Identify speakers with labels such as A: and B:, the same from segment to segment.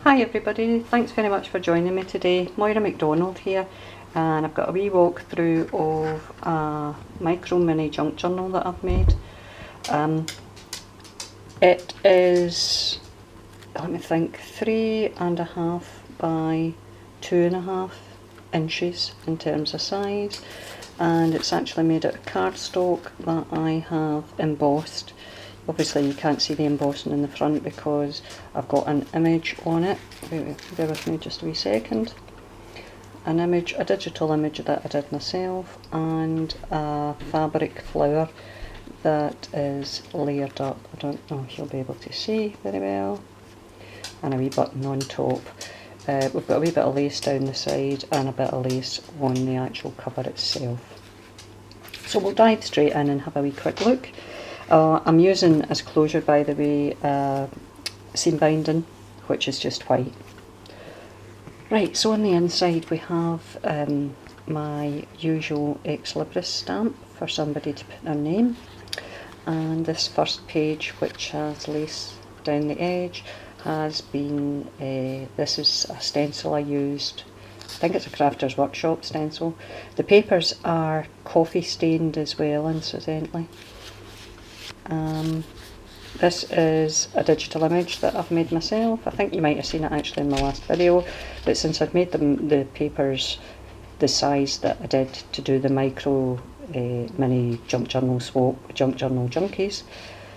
A: Hi everybody, thanks very much for joining me today. Moira McDonald here, and I've got a wee walkthrough of a micro mini junk journal that I've made. It is, let me think, 3.5 by 2.5 inches in terms of size, and it's actually made out of cardstock that I have embossed. Obviously you can't see the embossing in the front because I've got an image on it. Bear with me just a wee second. An image, a digital image that I did myself, and a fabric flower that is layered up. I don't know if you'll be able to see very well. And a wee button on top. We've got a wee bit of lace down the side and a bit of lace on the actual cover itself. So we'll dive straight in and have a wee quick look. I'm using as closure, by the way, seam binding, which is just white. Right, so on the inside we have my usual ex libris stamp for somebody to put their name, and this first page, which has lace down the edge, has been, this is a stencil I used. I think it's a Crafter's Workshop stencil. The papers are coffee stained as well, incidentally. This is a digital image that I've made myself. I think you might have seen it actually in my last video, but since I've made the papers the size that I did to do the micro mini junk journal swap, junk journal junkies,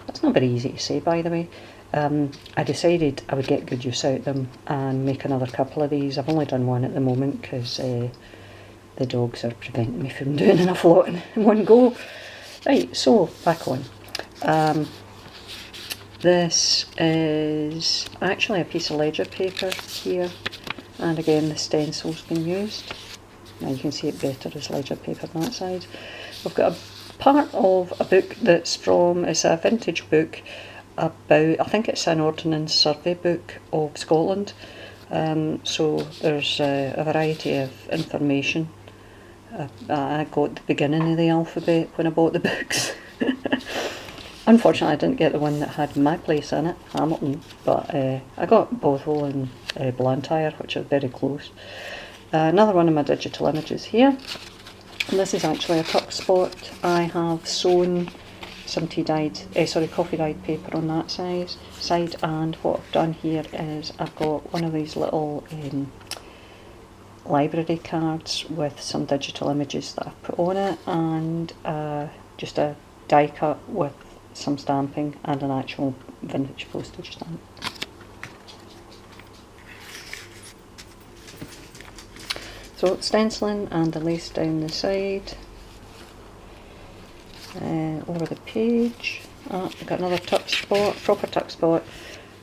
A: that's not very easy to say, by the way, I decided I would get good use out of them and make another couple of these. I've only done one at the moment because the dogs are preventing me from doing an awful lot in one go. Right, so back on. This is actually a piece of ledger paper here, and again the stencil's been used. Now you can see it better as ledger paper on that side. We've got a part of a book that's from, it's a vintage book about, I think it's an ordnance survey book of Scotland. So there's a variety of information. I got the beginning of the alphabet when I bought the books. Unfortunately, I didn't get the one that had my place in it, Hamilton, but I got Bothwell and Blantyre, which are very close. Another one of my digital images here, and this is actually a tuck spot. I have sewn some coffee dyed paper on that side, and what I've done here is I've got one of these little library cards with some digital images that I've put on it, and just a die cut with some stamping and an actual vintage postage stamp. So stenciling and the lace down the side. Over the page, we've got another tuck spot, proper tuck spot.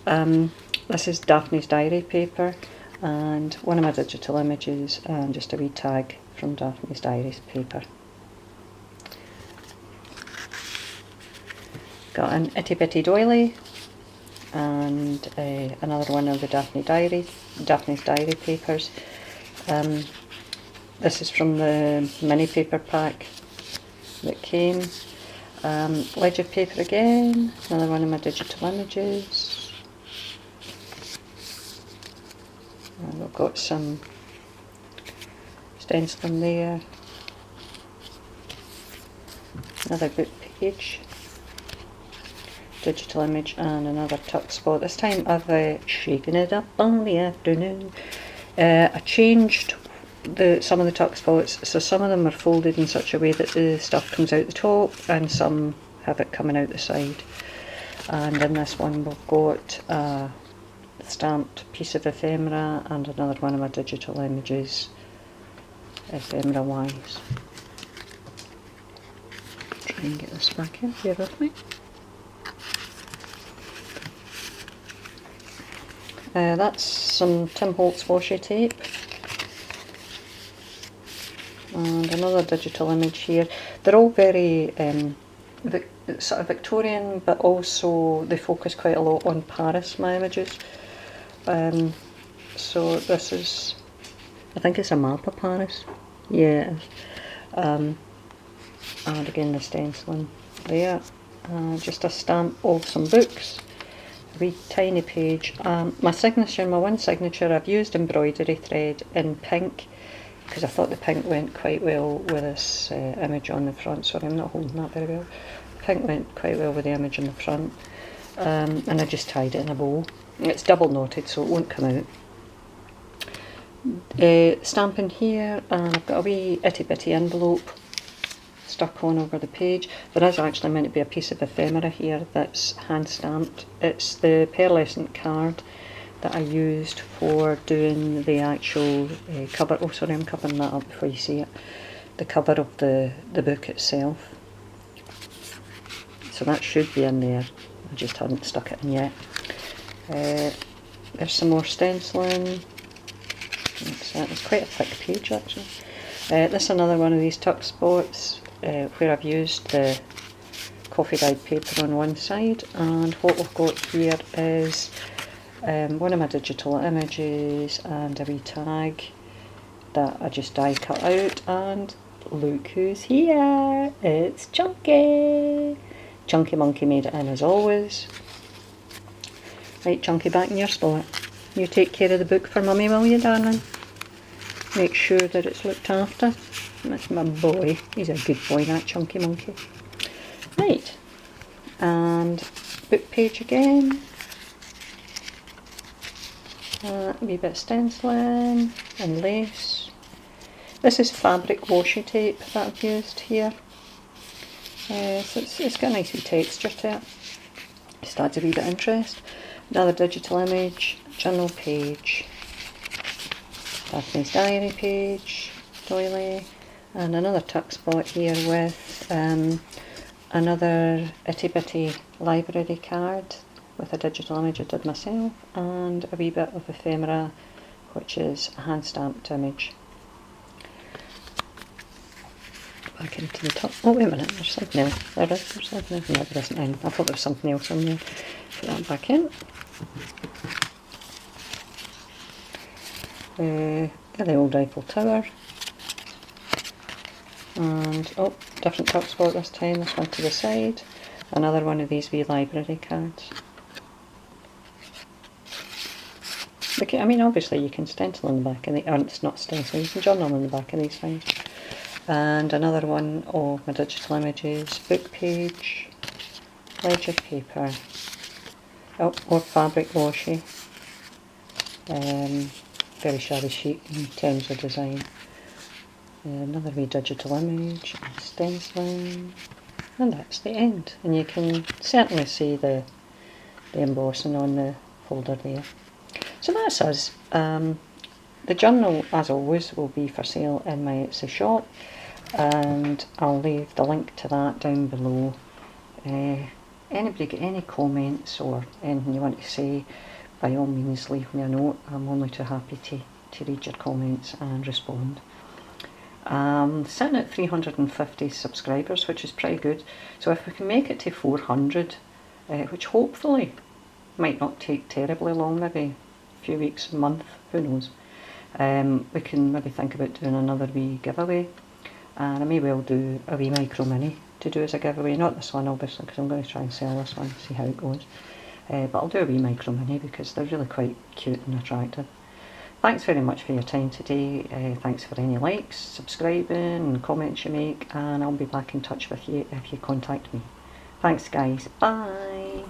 A: This is Daphne's diary paper, and one of my digital images, and just a wee tag from Daphne's diaries paper. Got an itty bitty doily, and another one of the Daphne's diary papers. This is from the mini paper pack that came. Ledger paper again, another one of my digital images. And we've got some stenciling there. Another book page. Digital image and another tuck spot. This time I've shaken it up on the afternoon. I changed some of the tuck spots, so some of them are folded in such a way that the stuff comes out the top, and some have it coming out the side. And in this one we've got a stamped piece of ephemera and another one of my digital images, ephemera wise. Try and get this back in, bear with me. That's some Tim Holtz washi tape, and another digital image here. They're all very sort of Victorian, but also they focus quite a lot on Paris, my images. So this is, I think it's a map of Paris, yeah. And again the stenciling there, just a stamp of some books. wee tiny page. My signature, my one signature, I've used embroidery thread in pink because I thought the pink went quite well with this image on the front. Sorry, I'm not holding that very well. The pink went quite well with the image on the front, and I just tied it in a bow. It's double knotted so it won't come out. Stamping here, and I've got a wee itty bitty envelope stuck on over the page. There is actually meant to be a piece of ephemera here that's hand stamped. It's the pearlescent card that I used for doing the actual cover. Oh sorry, I'm covering that up before you see it. The cover of the book itself. So that should be in there. I just haven't stuck it in yet. There's some more stenciling. It's quite a thick page actually. This is another one of these tuck spots where I've used the coffee dyed paper on one side, and what we've got here is one of my digital images and a wee tag that I just die cut out, and look who's here! It's Chunky! Chunky Monkey made it in as always. Right, Chunky, back in your spot. You take care of the book for Mummy, will you, darling? Make sure that it's looked after. That's my boy. He's a good boy, that Chunky Monkey. Right, and book page again. A wee bit of stenciling and lace. This is fabric washi tape that I've used here. So it's got a nice wee texture to it. Just adds a wee bit of interest. Another digital image, journal page, Daphne's diary page, doily, and another tuck spot here with another itty bitty library card with a digital image I did myself, and a wee bit of ephemera, which is a hand stamped image. Back into the top. Oh wait a minute, there's something else. There's something else. No, there isn't any. I thought there was something else on there. Put that back in. The old Eiffel Tower. And, oh, different tuck spot this time, this one to the side. Another one of these wee library cards. I mean, obviously you can stencil on the back of the, or it's not stencil, you can journal on the back of these things. And another one of my digital images, book page, ledger paper, oh, more fabric washi, very shabby sheet in terms of design. Another wee digital image, stenciling, and that's the end. And you can certainly see the embossing on the folder there. So that's us. The journal, as always, will be for sale in my Etsy shop, and I'll leave the link to that down below. Anybody get any comments or anything you want to say, by all means leave me a note. I'm only too happy to read your comments and respond. Sitting at 350 subscribers, which is pretty good. So if we can make it to 400, which hopefully might not take terribly long, maybe a few weeks, a month, who knows. We can maybe think about doing another wee giveaway, and I may well do a wee micro mini to do as a giveaway. Not this one obviously, because I'm going to try and sell this one, see how it goes. But I'll do a wee micro mini because they're really quite cute and attractive. Thanks very much for your time today. Thanks for any likes, subscribing and comments you make, and I'll be back in touch with you if you contact me. Thanks guys, bye!